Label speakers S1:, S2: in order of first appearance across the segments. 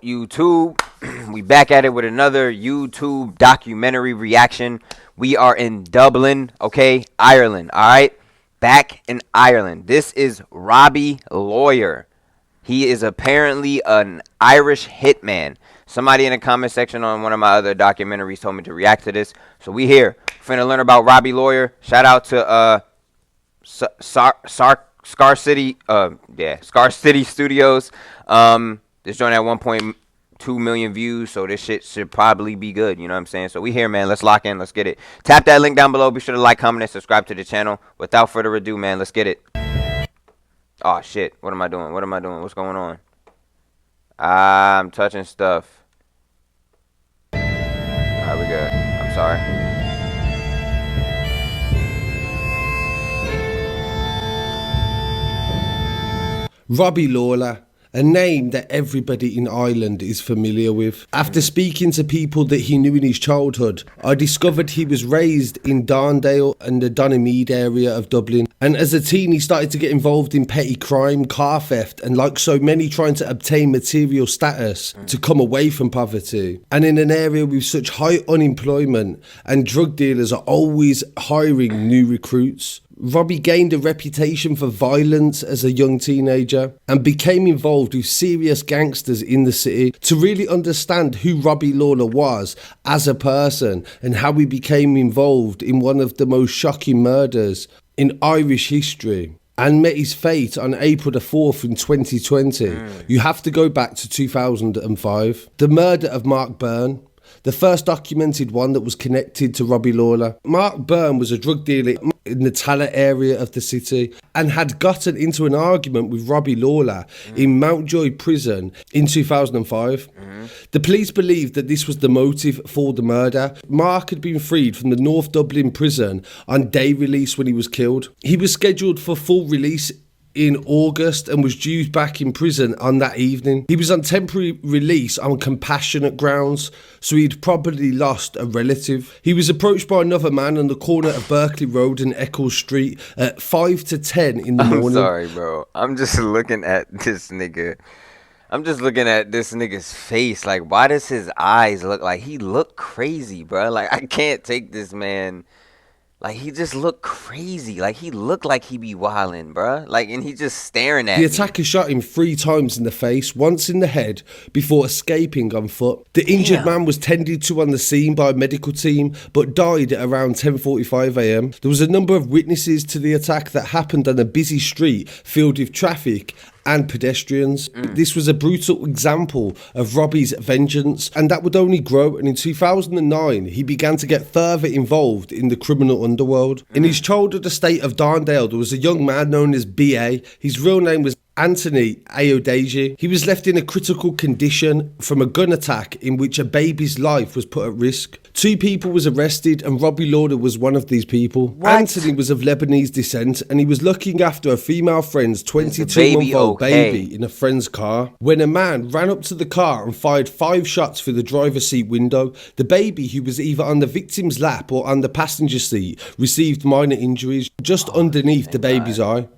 S1: YouTube, we back at it with another YouTube documentary reaction. We are in Dublin, okay, Ireland, all right, back in Ireland. This is Robbie Lawler. He is apparently an Irish hitman. Somebody in the comment section on one of my other documentaries told me to react to this, so we here finna learn about Robbie Lawler. Shout out to Scar City, Scar City Studios. This joint at 1.2 million views, so this shit should probably be good. You know what I'm saying? So we here, man. Let's lock in. Let's get it. Tap that link down below. Be sure to like, comment, and subscribe to the channel. Without further ado, man, let's get it. Oh shit! What am I doing? What am I doing? What's going on? I'm touching stuff. Alright, we good. I'm sorry.
S2: Robbie Lawler, a name that everybody in Ireland is familiar with. After speaking to people that he knew in his childhood, I discovered he was raised in Darndale and the Donaghmede area of Dublin. And as a teen, he started to get involved in petty crime, car theft, and like so many, trying to obtain material status to come away from poverty. And in an area with such high unemployment, and drug dealers are always hiring new recruits, Robbie gained a reputation for violence as a young teenager and became involved with serious gangsters in the city. To really understand who Robbie Lawler was as a person and how he became involved in one of the most shocking murders in Irish history and met his fate on April the 4th in 2020, you have to go back to 2005. The murder of Mark Byrne, the first documented one that was connected to Robbie Lawler. Mark Byrne was a drug dealer in the Tallaght area of the city and had gotten into an argument with Robbie Lawler in Mountjoy prison in 2005. The police believed that this was the motive for the murder. Mark had been freed from the North Dublin prison on day release when he was killed. He was scheduled for full release in August and was due back in prison on that evening. He was on temporary release on compassionate grounds, so he'd probably lost a relative. He was approached by another man on the corner of Berkeley Road and Eccles Street at 5 to 10 in the morning.
S1: I'm sorry, bro. I'm just looking at this nigga. I'm just looking at this nigga's face. Like, why does his eyes look like he look crazy, bro? Like, I can't take this man. Like, he just looked crazy. Like, he looked like he be wildin', bruh. Like, and he just staring at me.
S2: The attacker shot him 3 times in the face, once in the head, before escaping on foot. The injured man was tended to on the scene by a medical team, but died at around 10:45 a.m. There was a number of witnesses to the attack that happened on a busy street filled with traffic and pedestrians. This was a brutal example of Robbie's vengeance, and that would only grow. And in 2009 he began to get further involved in the criminal underworld. In his childhood estate of Darndale, there was a young man known as B.A. His real name was Anthony Ayodeji. He was left in a critical condition from a gun attack in which a baby's life was put at risk. 2 people was arrested and Robbie Lawler was one of these people. What? Anthony was of Lebanese descent and he was looking after a female friend's 22-month-old baby in a friend's car when a man ran up to the car and fired 5 shots through the driver's seat window. The baby, who was either on the victim's lap or on the passenger seat, received minor injuries just underneath the baby's eye.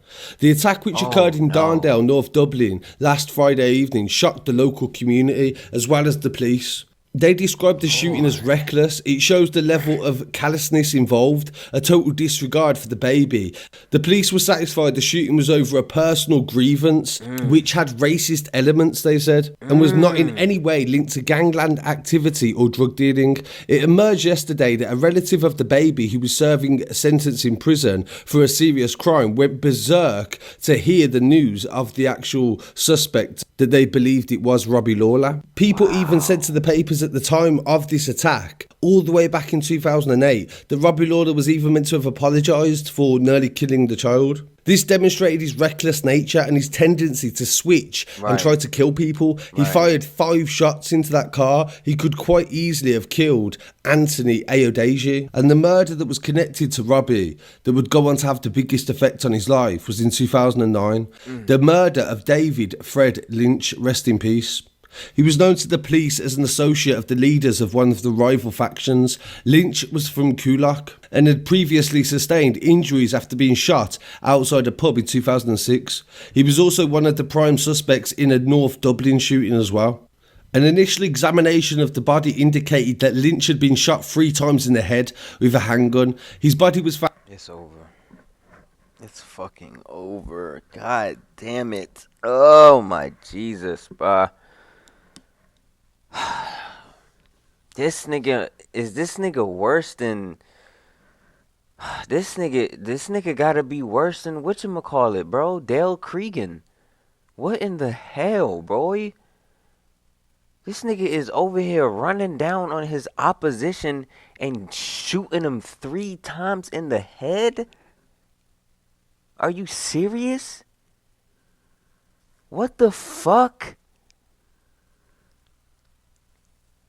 S2: The attack, which occurred in Darndale, North Dublin, last Friday evening, shocked the local community as well as the police. They described the shooting as reckless. It shows the level of callousness involved, a total disregard for the baby. The police were satisfied the shooting was over a personal grievance, which had racist elements, they said, and was not in any way linked to gangland activity or drug dealing. It emerged yesterday that a relative of the baby who was serving a sentence in prison for a serious crime went berserk to hear the news of the actual suspect, that they believed it was Robbie Lawler. People even said to the papers at the time of this attack, all the way back in 2008, that Robbie Lawler was even meant to have apologised for nearly killing the child. This demonstrated his reckless nature and his tendency to switch and try to kill people. He fired 5 shots into that car. He could quite easily have killed Anthony Ayodeji. And the murder that was connected to Robbie, that would go on to have the biggest effect on his life, was in 2009. The murder of David Fred Lynch, rest in peace. He was known to the police as an associate of the leaders of one of the rival factions. Lynch was from Coolock and had previously sustained injuries after being shot outside a pub in 2006. He was also one of the prime suspects in a North Dublin shooting as well. An initial examination of the body indicated that Lynch had been shot 3 times in the head with a handgun. His body was found.
S1: It's over. It's fucking over. God damn it. Oh my Jesus, bruh. This nigga worse than this nigga gotta be worse than whatchamacallit, bro? Dale Cregan. What in the hell, bro? This nigga is over here running down on his opposition and shooting him 3 times in the head? Are you serious? What the fuck?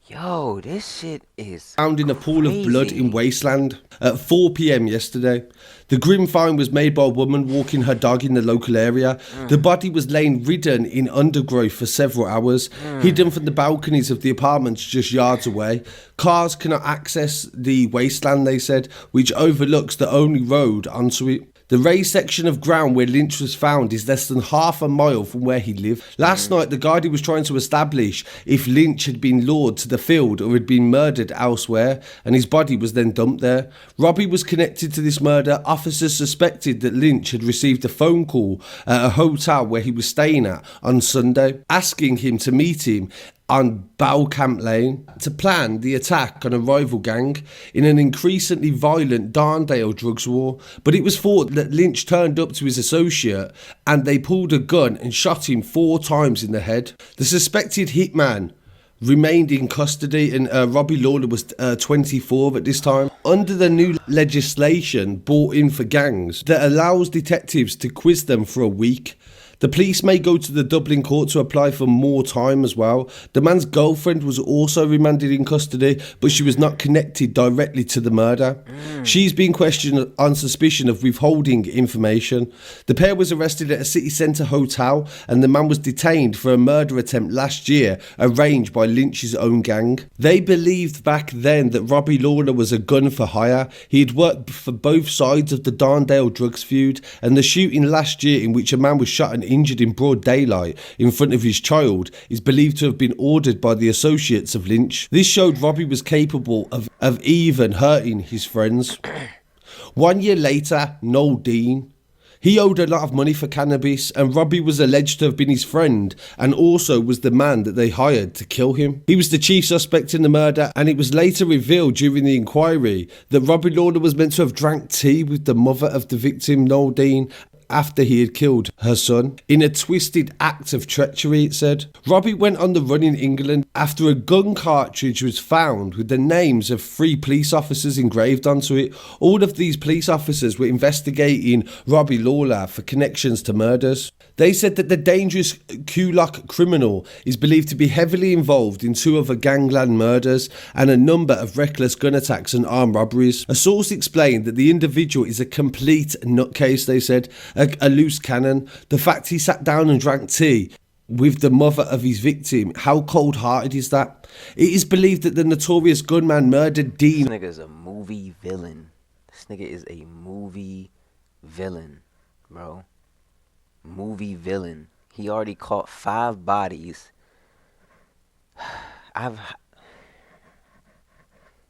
S1: Yo, this shit is
S2: Found in a pool of blood
S1: crazy.
S2: in Wasteland at 4 p.m. yesterday. The grim find was made by a woman walking her dog in the local area. The body was laying ridden in undergrowth for several hours, hidden from the balconies of the apartments just yards away. Cars cannot access the Wasteland, they said, which overlooks the only road onto it. The raised section of ground where Lynch was found is less than half a mile from where he lived. Last night, the Guardian was trying to establish if Lynch had been lured to the field or had been murdered elsewhere, and his body was then dumped there. Robbie was connected to this murder. Officers suspected that Lynch had received a phone call at a hotel where he was staying at on Sunday, asking him to meet him on Balcamp Lane to plan the attack on a rival gang in an increasingly violent Darndale drugs war. But it was thought that Lynch turned up to his associate and they pulled a gun and shot him 4 times in the head. The suspected hitman remained in custody, and Robbie Lawler was 24 at this time. Under the new legislation brought in for gangs that allows detectives to quiz them for a week, the police may go to the Dublin court to apply for more time as well. The man's girlfriend was also remanded in custody, but she was not connected directly to the murder. She's been questioned on suspicion of withholding information. The pair was arrested at a city centre hotel, and the man was detained for a murder attempt last year, arranged by Lynch's own gang. They believed back then that Robbie Lawler was a gun for hire. He had worked for both sides of the Darndale drugs feud, and the shooting last year in which a man was shot and injured in broad daylight in front of his child is believed to have been ordered by the associates of Lynch. This showed Robbie was capable of even hurting his friends. 1 year later, Noel Dean. He owed a lot of money for cannabis, and Robbie was alleged to have been his friend and also was the man that they hired to kill him. He was the chief suspect in the murder, and it was later revealed during the inquiry that Robbie Lawler was meant to have drank tea with the mother of the victim, Noel Dean, after he had killed her son, in a twisted act of treachery, it said. Robbie went on the run in England after a gun cartridge was found with the names of 3 police officers engraved onto it. All of these police officers were investigating Robbie Lawler for connections to murders. They said that the dangerous Kulak criminal is believed to be heavily involved in 2 other gangland murders and a number of reckless gun attacks and armed robberies. A source explained that the individual is a complete nutcase, they said, a loose cannon. The fact he sat down and drank tea with the mother of his victim, how cold-hearted is that? It is believed that the notorious gunman murdered Dean.
S1: This nigga is a movie villain. This nigga is a movie villain, bro. Movie villain. He already caught 5 bodies.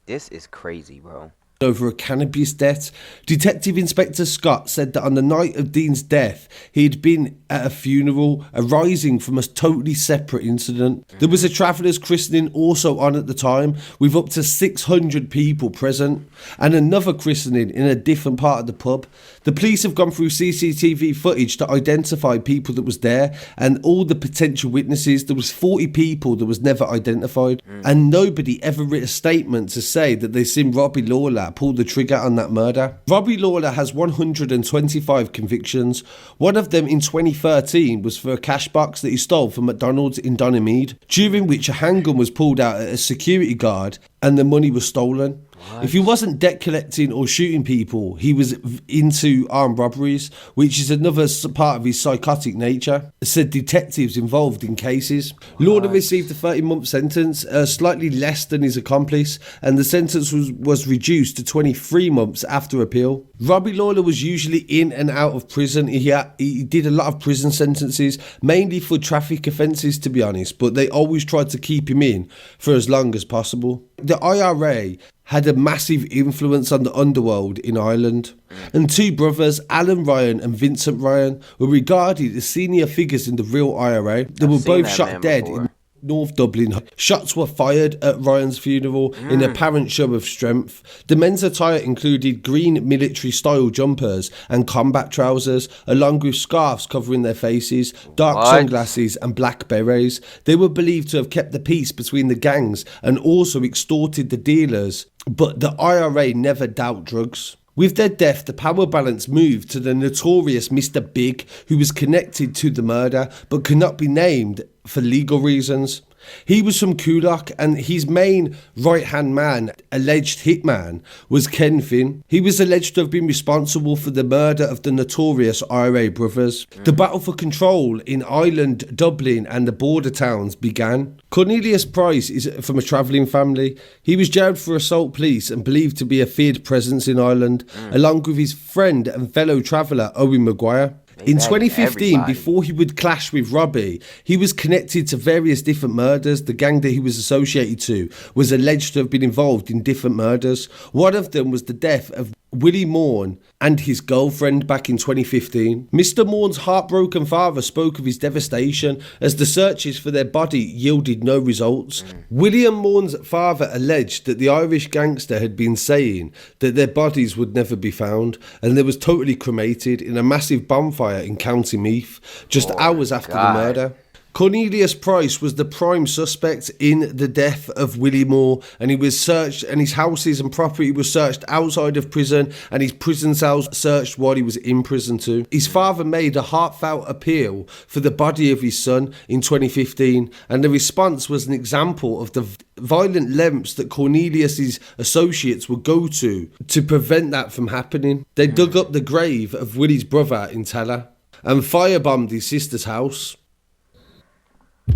S1: This is crazy, bro.
S2: Over a cannabis debt. Detective Inspector Scott said that on the night of Dean's death, he had been at a funeral arising from a totally separate incident. There was a traveller's christening also on at the time, with up to 600 people present, and another christening in a different part of the pub. The police have gone through CCTV footage to identify people that was there and all the potential witnesses. There was 40 people that was never identified, and nobody ever wrote a statement to say that they seen Robbie Lawler pull the trigger on that murder. Robbie Lawler has 125 convictions. One of them in 2013 was for a cash box that he stole from McDonald's in Donemead, during which a handgun was pulled out at a security guard and the money was stolen. If he wasn't debt collecting or shooting people, he was into armed robberies, which is another part of his psychotic nature, said detectives involved in cases. Lawler received a 30-month sentence, slightly less than his accomplice, and the sentence was reduced to 23 months after appeal. Robbie Lawler was usually in and out of prison. He did a lot of prison sentences, mainly for traffic offences, to be honest, but they always tried to keep him in for as long as possible. The IRA had a massive influence on the underworld in Ireland, and two brothers, Alan Ryan and Vincent Ryan, were regarded as senior figures in the real IRA. They were both shot dead in North Dublin. Shots were fired at Ryan's funeral in apparent show of strength. The men's attire included green military-style jumpers and combat trousers, along with scarves covering their faces, dark sunglasses and black berets. They were believed to have kept the peace between the gangs and also extorted the dealers, but the IRA never dealt drugs. With their death, the power balance moved to the notorious Mr. Big, who was connected to the murder but could not be named for legal reasons. He was from Coolock, and his main right-hand man, alleged hitman, was Ken Finn. He was alleged to have been responsible for the murder of the notorious IRA brothers. The battle for control in Ireland, Dublin and the border towns began. Cornelius Price is from a travelling family. He was jailed for assault police and believed to be a feared presence in Ireland, along with his friend and fellow traveller Owen Maguire. In 2015, before he would clash with Robbie, he was connected to various different murders. The gang that he was associated to was alleged to have been involved in different murders. One of them was the death of Willie Morn and his girlfriend back in 2015. Mr. Morn's heartbroken father spoke of his devastation as the searches for their body yielded no results. William Morn's father alleged that the Irish gangster had been saying that their bodies would never be found, and they was totally cremated in a massive bonfire in County Meath just hours after the murder. Cornelius Price was the prime suspect in the death of Willie Moore, and he was searched, and his houses and property was searched outside of prison, and his prison cells searched while he was in prison too. His father made a heartfelt appeal for the body of his son in 2015, and the response was an example of the violent lengths that Cornelius's associates would go to prevent that from happening. They dug up the grave of Willie's brother in Teller and firebombed his sister's house.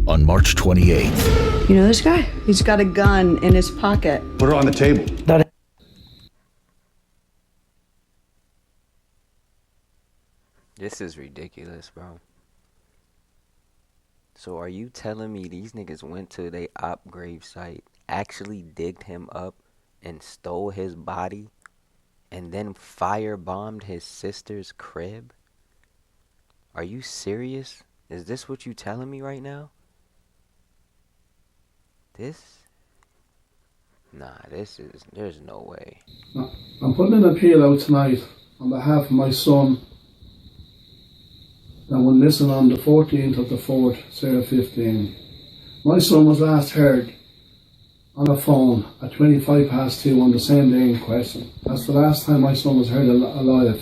S3: On March 28th.
S4: You know this guy? He's got a gun in his pocket.
S5: Put it on the table.
S1: This is ridiculous, bro. So are you telling me these niggas went to their op grave site, actually digged him up, and stole his body, and then firebombed his sister's crib? Are you serious? Is this what you telling me right now? There's no way.
S6: I'm putting an appeal out tonight on behalf of my son that will listen on the 14th of the 4th, 015. My son was last heard on a phone at 2:25 on the same day in question. That's the last time my son was heard alive.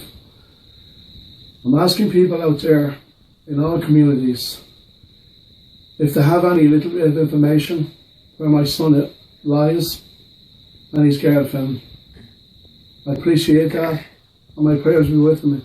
S6: I'm asking people out there in all communities, if they have any little bit of information where my son lies and his girlfriend, I appreciate that, and my prayers will be with me.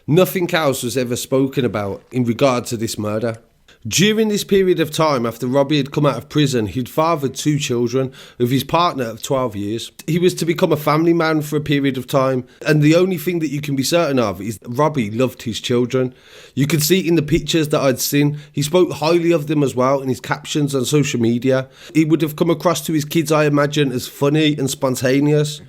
S2: Nothing else was ever spoken about in regard to this murder. During this period of time after Robbie had come out of prison, he'd fathered 2 children with his partner of 12 years. He was to become a family man for a period of time, and the only thing that you can be certain of is Robbie loved his children. You could see in the pictures that I'd seen, he spoke highly of them as well in his captions on social media. He would have come across to his kids, I imagine, as funny and spontaneous.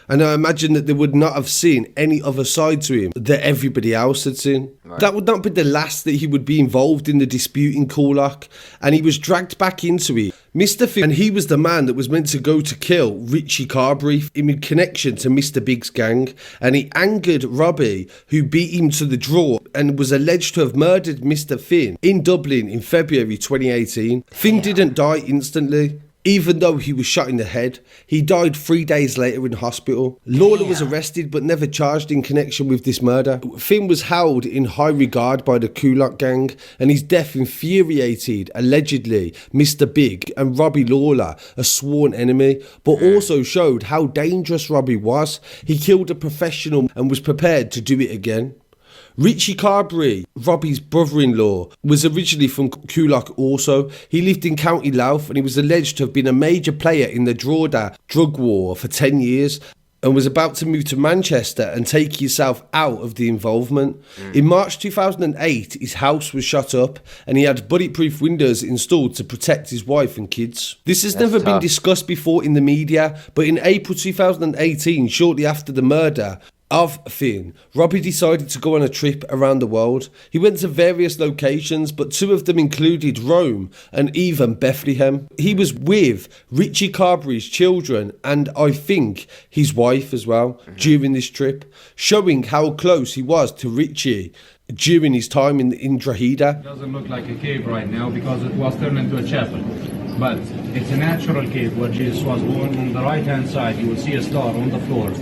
S2: And I imagine that they would not have seen any other side to him that everybody else had seen. Right. That would not be the last that he would be involved in the dispute in Coolock, and he was dragged back into it. Mr. Finn, and he was the man that was meant to go to kill Richie Carberry in connection to Mr. Big's gang, and he angered Robbie, who beat him to the draw and was alleged to have murdered Mr. Finn in Dublin in February 2018. Finn didn't die instantly. even though he was shot in the head. He died 3 days later in hospital. Lawler was arrested but never charged in connection with this murder. Finn was held in high regard by the Kulak gang, and his death infuriated, allegedly, Mr. Big and Robbie Lawler, a sworn enemy, but also showed how dangerous Robbie was. He killed a professional and was prepared to do it again. Richie Carberry, Robbie's brother-in-law, was originally from Kulak also. He lived in County Louth and he was alleged to have been a major player in the Drogheda drug war for 10 years and was about to move to Manchester and take himself out of the involvement. In March 2008, his house was shut up and he had bulletproof windows installed to protect his wife and kids. This has never been discussed before in the media, but in April 2018, shortly after the murder of Finn, Robbie decided to go on a trip around the world. He went to various locations, but two of them included Rome and even Bethlehem. He was with Richie Carberry's children and I think his wife as well during this trip, showing how close he was to Richie during his time in Drogheda.
S5: It doesn't look like a cave right now because it was turned into a chapel. But it's a natural cave where Jesus was born. On the right hand side you will see a star on the floor.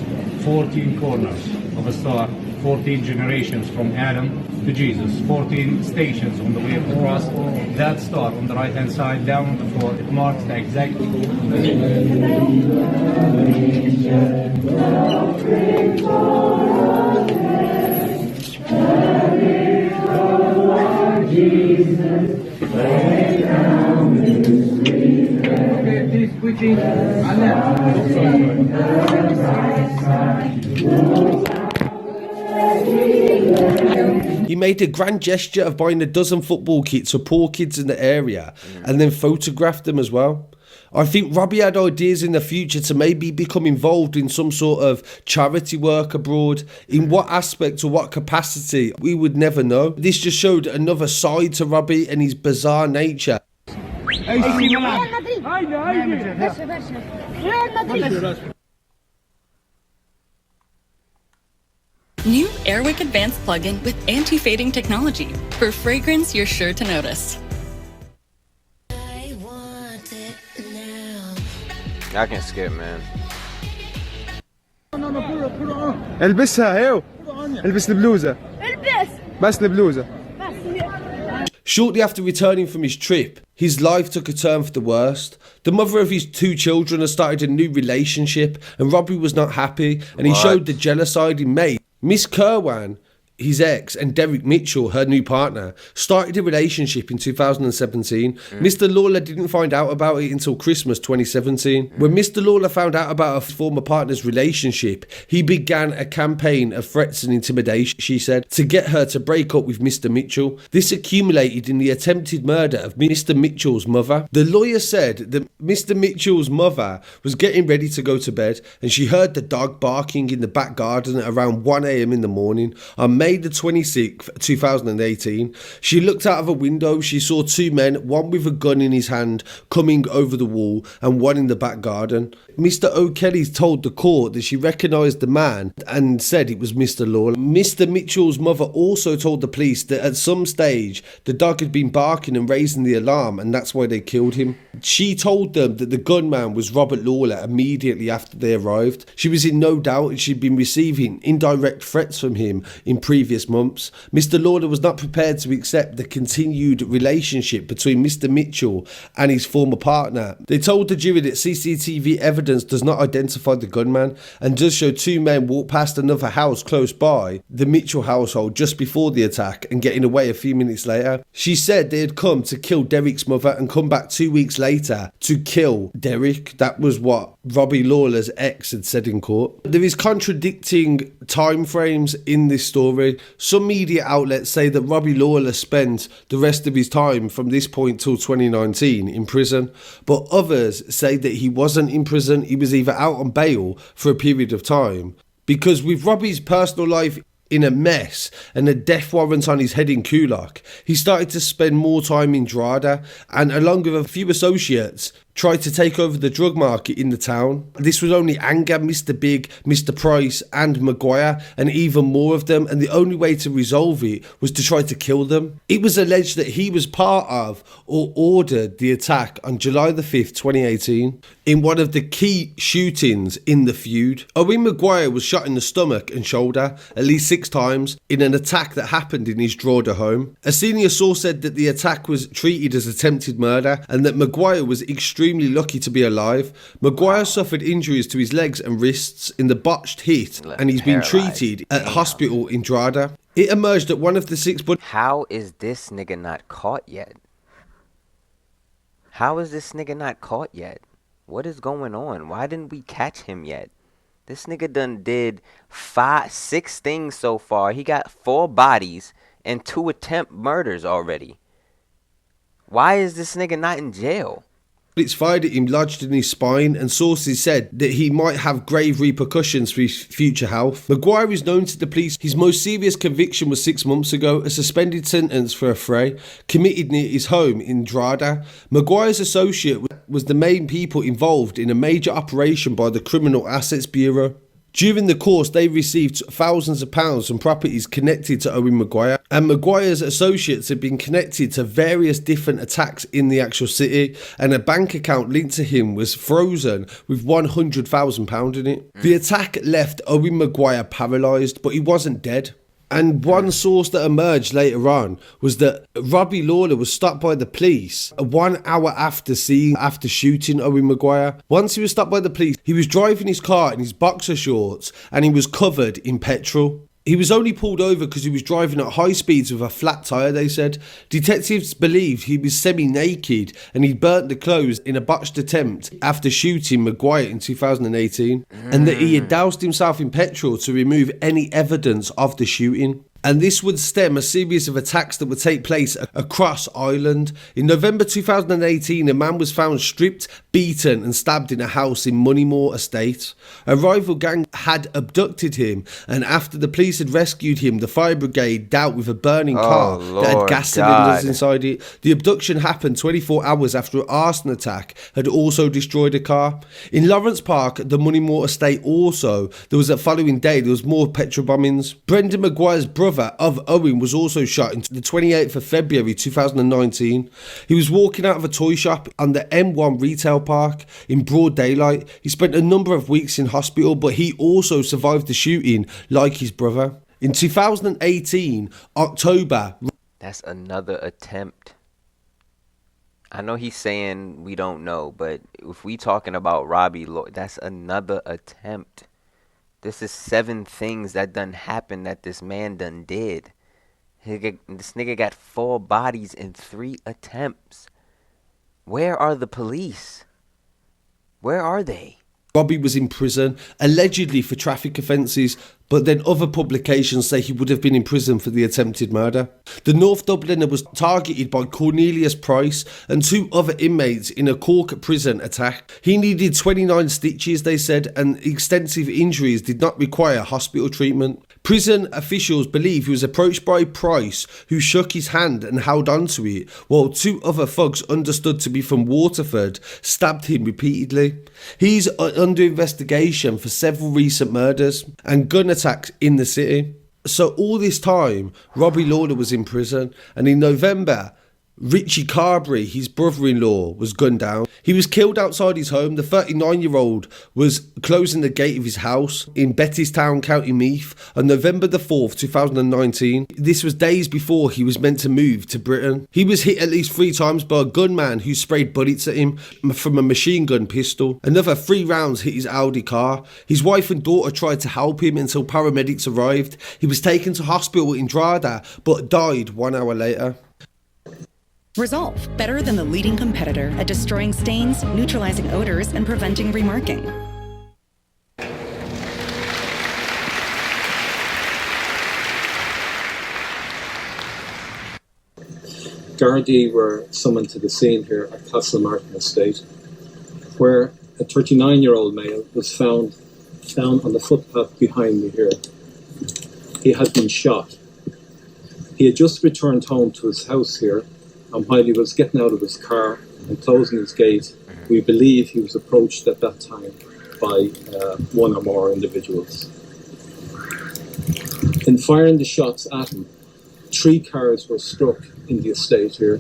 S5: 14 corners of a star, 14 generations from Adam to Jesus, 14 stations on the way of the cross. That star on the right hand side down on the floor, it marks the exact
S2: He made a grand gesture of buying a dozen football kits for poor kids in the area and then photographed them as well. I think Robbie had ideas in the future to maybe become involved in some sort of charity work abroad. In what aspect or what capacity, we would never know. This just showed another side to Robbie and his bizarre nature.
S7: New Airwick Advanced plugin with anti-fading technology for fragrance you're sure to notice.
S1: I can skip, man.
S8: البسها هيو البس البلوزة بس البلوزة.
S2: Shortly after returning from his trip, his life took a turn for the worst. The mother of his two children had started a new relationship and Robbie was not happy and he showed the jealous side in May. Miss Kerwan, his ex, and Derek Mitchell, her new partner, started a relationship in 2017. Mr. Lawler didn't find out about it until Christmas 2017. When Mr. Lawler found out about her former partner's relationship, he began a campaign of threats and intimidation, she said, to get her to break up with Mr. Mitchell. This accumulated in the attempted murder of Mr. Mitchell's mother. The lawyer said that Mr. Mitchell's mother was getting ready to go to bed and she heard the dog barking in the back garden at around 1 a.m. in the morning. On May the 26th, 2018, she looked out of a window. She saw two men, one with a gun in his hand, coming over the wall and one in the back garden. Mr. O'Kelly told the court that she recognised the man and said it was Mr. Lawler. Mr. Mitchell's mother also told the police that at some stage the dog had been barking and raising the alarm and that's why they killed him. She told them that the gunman was Robert Lawler immediately after they arrived. She was in no doubt and she'd been receiving indirect threats from him in previous months. Mr. Lawler was not prepared to accept the continued relationship between Mr. Mitchell and his former partner. They told the jury that CCTV evidence does not identify the gunman and does show two men walk past another house close by the Mitchell household just before the attack and getting away a few minutes later. She said they had come to kill Derek's mother and come back 2 weeks later to kill Derek. That was what Robbie Lawler's ex had said in court. There is contradicting time frames in this story. Some media outlets say that Robbie Lawler spent the rest of his time from this point till 2019 in prison, but others say that he wasn't in prison, he was either out on bail for a period of time. Because with Robbie's personal life in a mess and a death warrant on his head in Kulak, he started to spend more time in Drogheda and along with a few associates tried to take over the drug market in the town. This would only anger Mr. Big, Mr. Price and Maguire and even more of them, and the only way to resolve it was to try to kill them. It was alleged that he was part of or ordered the attack on July the 5th, 2018 in one of the key shootings in the feud. Owen Maguire was shot in the stomach and shoulder at least 6 times in an attack that happened in his Drogheda home. A senior source said that the attack was treated as attempted murder and that Maguire was extremely lucky to be alive. Maguire suffered injuries to his legs and wrists in the botched hit, and he's been treated at hospital in Drogheda. It emerged that one of the 6...
S1: How is this nigga not caught yet? How is this nigga not caught yet? What is going on? Why didn't we catch him yet? This nigga done did 6 things so far. He got 4 bodies and 2 attempt murders already. Why is this nigga not in jail?
S2: It's fired at him, lodged in his spine, and sources said that he might have grave repercussions for his future health. Maguire is known to the police. His most serious conviction was 6 months ago, a suspended sentence for a fray committed near his home in Drogheda. Maguire's associate was the main people involved in a major operation by the Criminal Assets Bureau. During the course, they received thousands of pounds from properties connected to Owen Maguire, and Maguire's associates had been connected to various different attacks in the actual city, and a bank account linked to him was frozen with £100,000 in it. The attack left Owen Maguire paralysed, but he wasn't dead. And one source that emerged later on was that Robbie Lawler was stopped by the police 1 hour after shooting Owen Maguire. Once he was stopped by the police, he was driving his car in his boxer shorts and he was covered in petrol. He was only pulled over because he was driving at high speeds with a flat tyre, they said. Detectives believed he was semi-naked and he burnt the clothes in a botched attempt after shooting Maguire in 2018, and that he had doused himself in petrol to remove any evidence of the shooting. And this would stem a series of attacks that would take place across Ireland. In November 2018, a man was found stripped, beaten and stabbed in a house in Moneymore Estate. A rival gang had abducted him, and after the police had rescued him, the fire brigade dealt with a burning car that had gas cylinders inside it. The abduction happened 24 hours after an arson attack had also destroyed a car. In Lawrence Park, the Moneymore Estate also, there was a following day, there was more petrol bombings. Brendan Maguire's brother of Owen was also shot on the 28th of February 2019. He was walking out of a toy shop on the M1 retail park in broad daylight. He spent a number of weeks in hospital, but he also survived the shooting like his brother. In 2018, October...
S1: That's another attempt. I know he's saying we don't know, but if we talking about Robbie, that's another attempt. This is 7 things that done happened that this man done did. This nigga got 4 bodies in 3 attempts. Where are the police? Where are they?
S2: Robbie was in prison, allegedly for traffic offences, but then other publications say he would have been in prison for the attempted murder. The North Dubliner was targeted by Cornelius Price and 2 other inmates in a Cork prison attack. He needed 29 stitches, they said, and extensive injuries did not require hospital treatment. Prison officials believe he was approached by Price, who shook his hand and held onto it, while 2 other thugs understood to be from Waterford stabbed him repeatedly. He's under investigation for several recent murders and gun attacks in the city. So all this time, Robbie Lawler was in prison, and in November, Richie Carberry, his brother-in-law, was gunned down. He was killed outside his home. The 39-year-old was closing the gate of his house in Bettystown, County Meath, on November the 4th, 2019. This was days before he was meant to move to Britain. He was hit at least 3 times by a gunman who sprayed bullets at him from a machine gun pistol. Another 3 rounds hit his Audi car. His wife and daughter tried to help him until paramedics arrived. He was taken to hospital in Drogheda, but died 1 hour later.
S9: Resolve, better than the leading competitor at destroying stains, neutralizing odors, and preventing remarking.
S10: Gardaí were summoned to the scene here at Castlemartin Estate, where a 39-year-old male was found on the footpath behind me here. He had been shot. He had just returned home to his house here, and while he was getting out of his car and closing his gate, We believe he was approached at that time by one or more individuals. In firing the shots at him, 3 cars were struck in the estate here,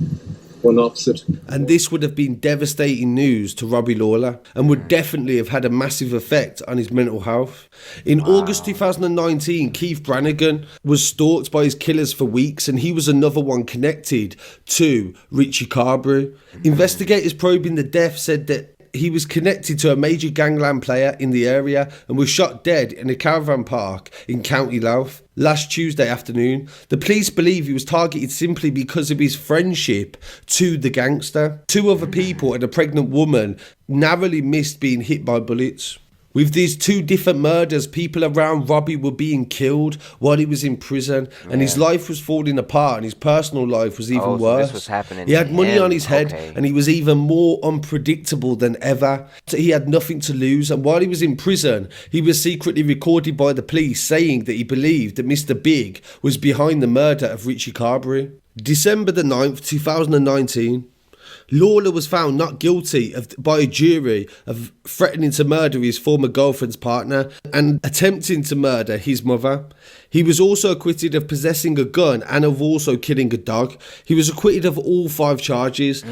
S10: one opposite.
S2: And this would have been devastating news to Robbie Lawler and would definitely have had a massive effect on his mental health. In August 2019, Keith Brannigan was stalked by his killers for weeks, and he was another one connected to Richie Carberry. Investigators probing the death said that he was connected to a major gangland player in the area and was shot dead in a caravan park in County Louth last Tuesday afternoon. The police believe he was targeted simply because of his friendship to the gangster. 2 other people and a pregnant woman narrowly missed being hit by bullets. With these 2 different murders, people around Robbie were being killed while he was in prison, and his life was falling apart, and his personal life was even worse.
S1: This was happening
S2: he had money on his head,
S1: okay.
S2: and he was even more unpredictable than ever. So he had nothing to lose, and while he was in prison, he was secretly recorded by the police saying that he believed that Mr. Big was behind the murder of Richie Carberry. December the 9th, 2019. Lawler was found not guilty by a jury of threatening to murder his former girlfriend's partner and attempting to murder his mother. He was also acquitted of possessing a gun and of also killing a dog. He was acquitted of all 5 charges,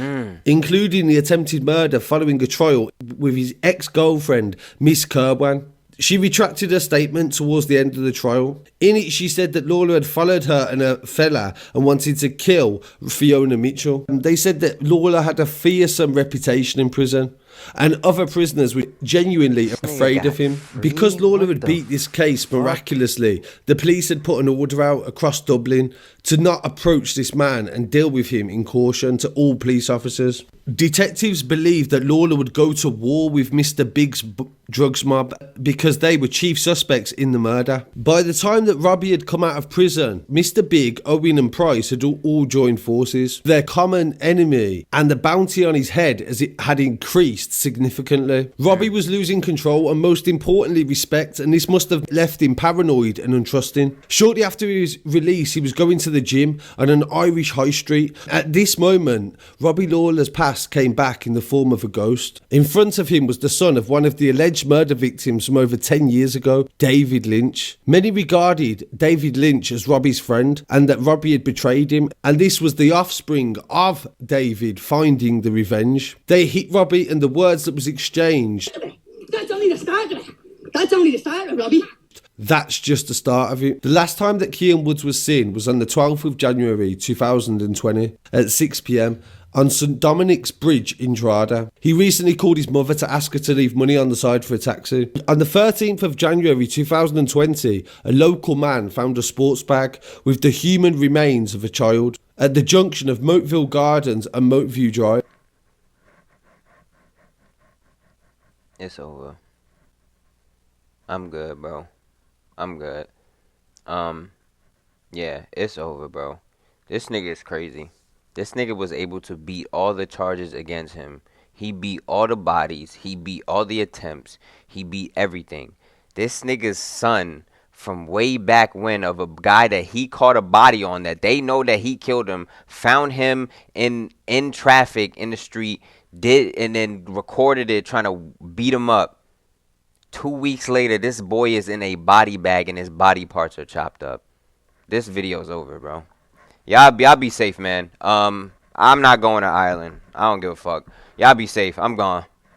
S2: including the attempted murder following a trial with his ex-girlfriend, Miss Kerwan. She retracted her statement towards the end of the trial. In it, she said that Lawler had followed her and a fella and wanted to kill Fiona Mitchell. They said that Lawler had a fearsome reputation in prison, and other prisoners were genuinely afraid of him. Because Lawler had beat this case miraculously, the police had put an order out across Dublin to not approach this man and deal with him in caution to all police officers. Detectives believed that Lawler would go to war with Mr. Big's drugs mob because they were chief suspects in the murder. By the time that Robbie had come out of prison, Mr. Big, Owen and Price had all joined forces. Their common enemy and the bounty on his head as it had increased significantly. Robbie was losing control and most importantly respect, and this must have left him paranoid and untrusting. Shortly after his release, he was going to the gym on an Irish high street. At this moment, Robbie Lawler's past came back in the form of a ghost. In front of him was the son of one of the alleged murder victims from over 10 years ago, David Lynch. Many regarded David Lynch as Robbie's friend and that Robbie had betrayed him, and this was the offspring of David finding the revenge. They hit Robbie, and the words that was exchanged,
S11: "That's only the start of it. That's only the start of it, Robbie."
S2: That's just the start of it. The last time that Cian Woods was seen was on the 12th of January 2020 at 6 p.m. on St Dominic's Bridge in Drogheda. He recently called his mother to ask her to leave money on the side for a taxi. On the 13th of January 2020, a local man found a sports bag with the human remains of a child at the junction of Moteville Gardens and Moteview Drive.
S1: It's over. I'm good, bro. I'm good. Yeah, it's over, bro. This nigga is crazy. This nigga was able to beat all the charges against him. He beat all the bodies. He beat all the attempts. He beat everything. This nigga's son from way back when, of a guy that he caught a body on, that they know that he killed him, found him in traffic in the street, and then recorded it trying to beat him up. 2 weeks later, this boy is in a body bag and his body parts are chopped up. This video's over, bro. Y'all be safe, man. I'm not going to Ireland. I don't give a fuck. Y'all be safe. I'm gone.